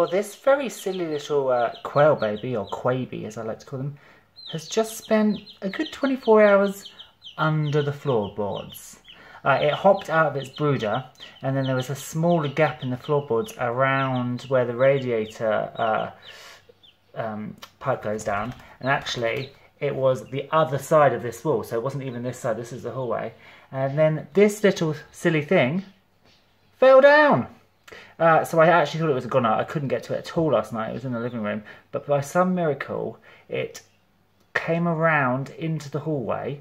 Well, this very silly little quail baby, or quaby as I like to call them, has just spent a good 24 hours under the floorboards. It hopped out of its brooder, and then there was a smaller gap in the floorboards around where the radiator pipe goes down, and actually it was the other side of this wall, so it wasn't even this side, this is the hallway. And then this little silly thing fell down. So I actually thought it was gone out. I couldn't get to it at all last night. It was in the living room, but by some miracle it came around into the hallway,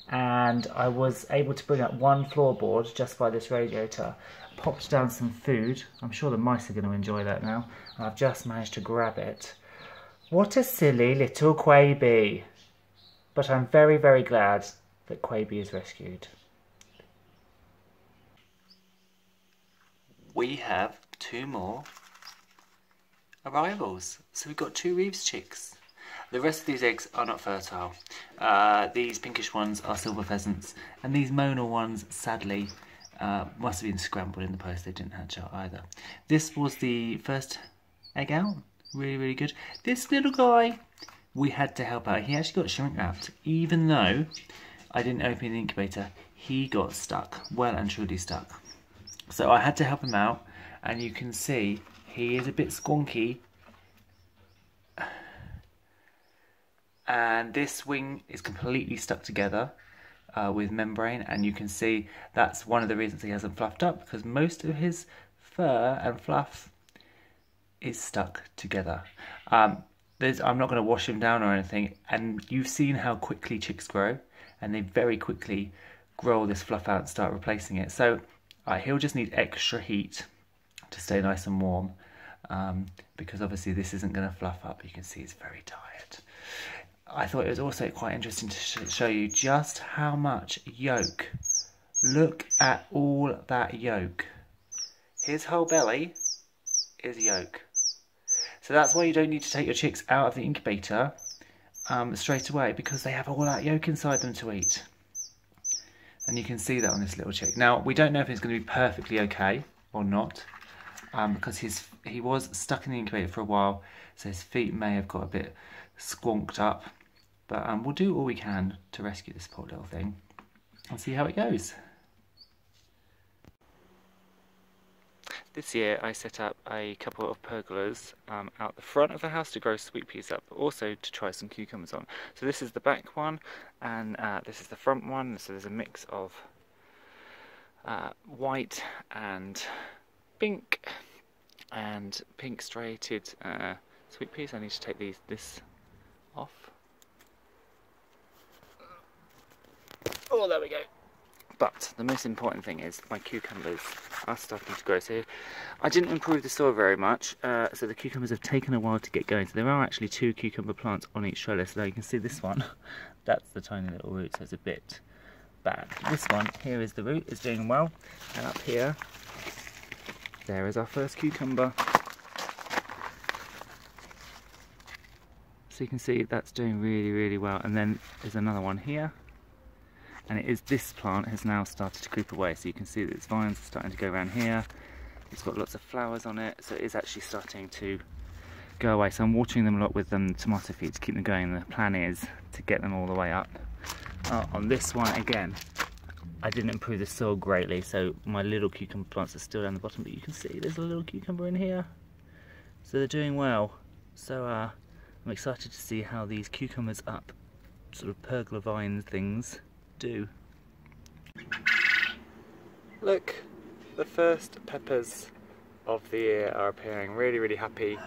and I was able to bring up one floorboard just by this radiator, popped down some food. I'm sure the mice are going to enjoy that now, and I've just managed to grab it. What a silly little quaby. But I'm very, very glad that quaby is rescued. We have 2 more arrivals. So we've got 2 Reeves chicks. The rest of these eggs are not fertile. These pinkish ones are silver pheasants, and these monal ones, sadly, must have been scrambled in the post. They didn't hatch out either. This was the first egg out. Really, really good. This little guy, we had to help out. He actually got shrink wrapped. Even though I didn't open the incubator, he got stuck, well and truly stuck. So I had to help him out, and you can see he is a bit squonky. And this wing is completely stuck together with membrane, and you can see that's one of the reasons he hasn't fluffed up, because most of his fur and fluff is stuck together. I'm not going to wash him down or anything, and you've seen how quickly chicks grow, and they very quickly grow all this fluff out and start replacing it. So he'll just need extra heat to stay nice and warm, because obviously this isn't going to fluff up. You can see he's very tired. I thought it was also quite interesting to show you just how much yolk. Look at all that yolk. His whole belly is yolk. So that's why you don't need to take your chicks out of the incubator straight away, because they have all that yolk inside them to eat. And you can see that on this little chick. Now, we don't know if it's going to be perfectly okay or not, because he was stuck in the incubator for a while, so his feet may have got a bit squonked up. But we'll do all we can to rescue this poor little thing and see how it goes. This year I set up a couple of pergolas out the front of the house to grow sweet peas up, but also to try some cucumbers on. So this is the back one, and this is the front one. So there's a mix of white and pink striated sweet peas. I need to take this off. Oh, there we go. But the most important thing is my cucumbers are starting to grow. So I didn't improve the soil very much, so the cucumbers have taken a while to get going. So there are actually 2 cucumber plants on each trellis. Now you can see this one, that's the tiny little root, so it's a bit bad. This one here is the root, is doing well. And up here, there is our first cucumber. So you can see that's doing really, really well. And then there's another one here. And this plant has now started to creep away, so you can see that its vines are starting to go around here. It's got lots of flowers on it, so it is actually starting to go away. So I'm watering them a lot with tomato feed to keep them going. The plan is to get them all the way up. On this one, again, I didn't improve the soil greatly, so my little cucumber plants are still down the bottom, but you can see there's a little cucumber in here. So they're doing well. So I'm excited to see how these cucumbers up, sort of pergola vine things, do. Look, the first peppers of the year are appearing. Really, really happy.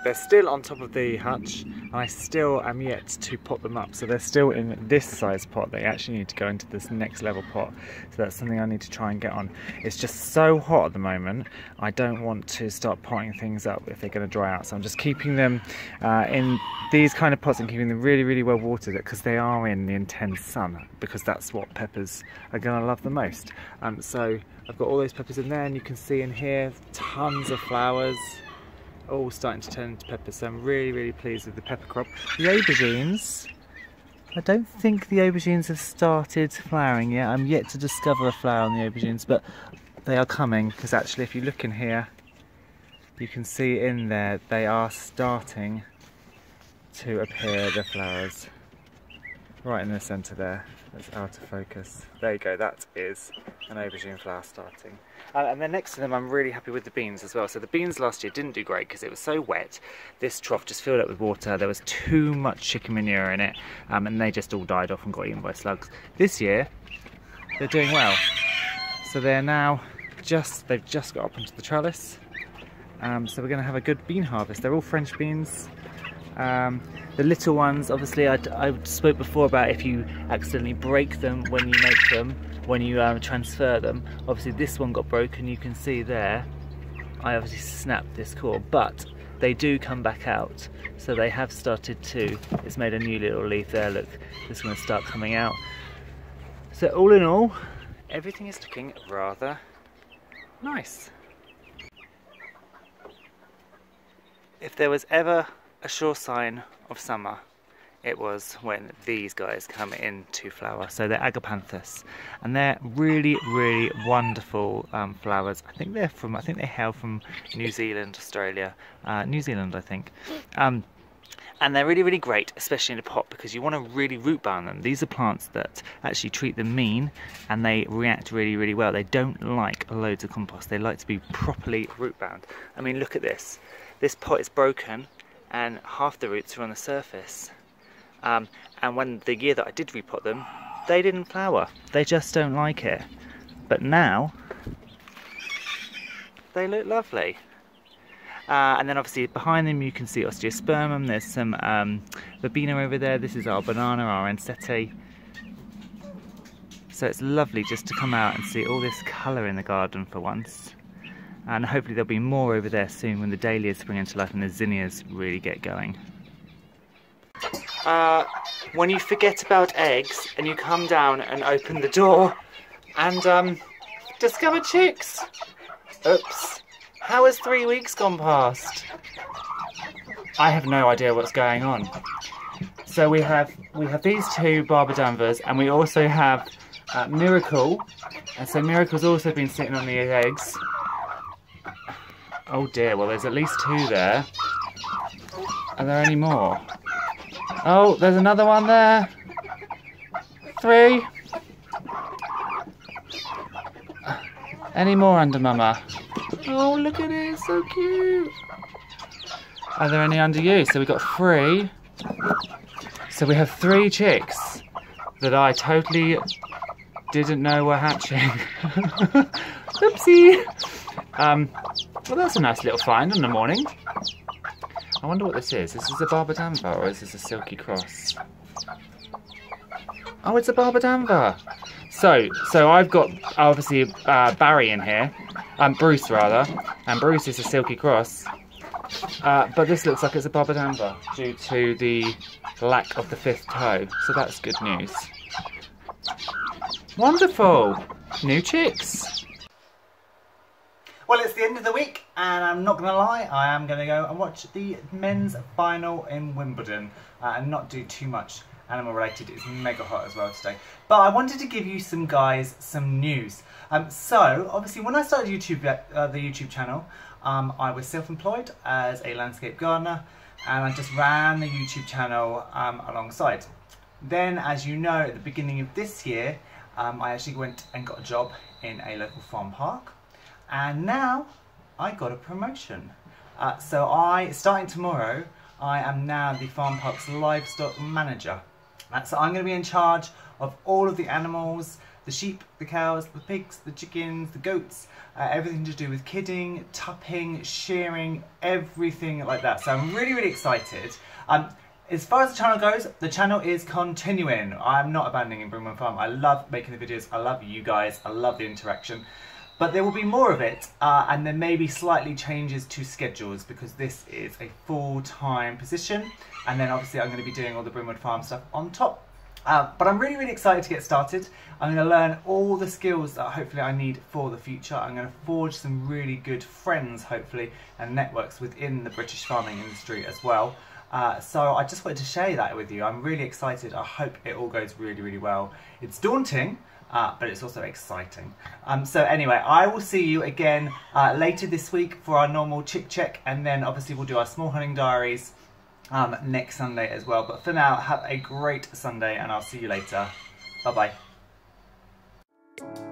They're still on top of the hutch, and I still am yet to pot them up. So they're still in this size pot. They actually need to go into this next level pot. So that's something I need to try and get on. It's just so hot at the moment. I don't want to start potting things up if they're going to dry out. So I'm just keeping them in these kind of pots and keeping them really, really well watered, because they are in the intense sun, because that's what peppers are going to love the most. So I've got all those peppers in there, and you can see in here tons of flowers, all starting to turn into peppers. So I'm really, really pleased with the pepper crop. The aubergines, I don't think the aubergines have started flowering yet. I'm yet to discover a flower on the aubergines, but they are coming, because actually if you look in here, you can see in there they are starting to appear, the flowers. Right in the centre there, that's out of focus. There you go, that is an aubergine flower starting. And then next to them I'm really happy with the beans as well. So the beans last year didn't do great because it was so wet. This trough just filled up with water, there was too much chicken manure in it, and they just all died off and got eaten by slugs. This year, they're doing well. So they're now they've just got up onto the trellis. So we're going to have a good bean harvest. They're all French beans. The little ones, obviously I spoke before about if you accidentally break them when you make them, when you transfer them. Obviously this one got broken, you can see there. I obviously snapped this core, but they do come back out. So they have started to, it's made a new little leaf there, look, this is going to start coming out. So all in all, everything is looking rather nice. If there was ever a sure sign of summer, it was when these guys come into flower. So they're agapanthus, and they're really, really wonderful flowers. I think they hail from New Zealand, Australia, New Zealand, I think. And they're really, really great, especially in a pot, because you want to really root bound them. These are plants that actually treat them mean, and they react really, really well. They don't like loads of compost. They like to be properly root bound. I mean, look at this. This pot is broken, and half the roots are on the surface. And when the year that I did repot them, they didn't flower. They just don't like it. But now, they look lovely. And then obviously behind them you can see osteospermum. There's some verbena over there. This is our banana, our ensete. So it's lovely just to come out and see all this colour in the garden for once. And hopefully there'll be more over there soon when the dahlias spring into life and the zinnias really get going. When you forget about eggs and you come down and open the door and discover chicks. Oops. How has 3 weeks gone past? I have no idea what's going on. So we have these two Barbadanvers, and we also have Miracle. And so Miracle's also been sitting on the eggs. Oh dear, well there's at least 2 there. Are there any more? Oh, there's another one there. 3. Any more under Mama? Oh, look at it, it's so cute. Are there any under you? So we've got 3. So we have 3 chicks that I totally didn't know were hatching. Oopsie. Well, that's a nice little find in the morning. I wonder what this is. Is this a Barbadanver or is this a silky cross? Oh, it's a Barbadanver. So I've got obviously Barry in here, Bruce rather, and Bruce is a silky cross. But this looks like it's a Barbadanver due to the lack of the 5th toe. So that's good news. Wonderful, new chicks. Well, it's the end of the week, and I'm not going to lie, I am going to go and watch the men's final in Wimbledon and not do too much animal related. It's mega hot as well today. But I wanted to give you some news. So, obviously, when I started YouTube, the YouTube channel, I was self-employed as a landscape gardener, and I just ran the YouTube channel alongside. Then, as you know, at the beginning of this year, I actually went and got a job in a local farm park. And now I got a promotion. So starting tomorrow, I am now the farm park's livestock manager. So I'm going to be in charge of all of the animals, the sheep, the cows, the pigs, the chickens, the goats, everything to do with kidding, tupping, shearing, everything like that. So I'm really, really excited. As far as the channel goes, the channel is continuing. I'm not abandoning Brimwood Farm. I love making the videos. I love you guys. I love the interaction. But there will be more of it, and there may be slightly changes to schedules because this is a full-time position, and then obviously I'm going to be doing all the Brimwood Farm stuff on top. But I'm really, really excited to get started. I'm going to learn all the skills that hopefully I need for the future. I'm going to forge some really good friends, hopefully, and networks within the British farming industry as well. So I just wanted to share that with you. I'm really excited. I hope it all goes really, really well. It's daunting. but it's also exciting. So anyway, I will see you again later this week for our normal chick check, and then obviously we'll do our Smallholding Diaries next Sunday as well. But for now, have a great Sunday, and I'll see you later. Bye bye.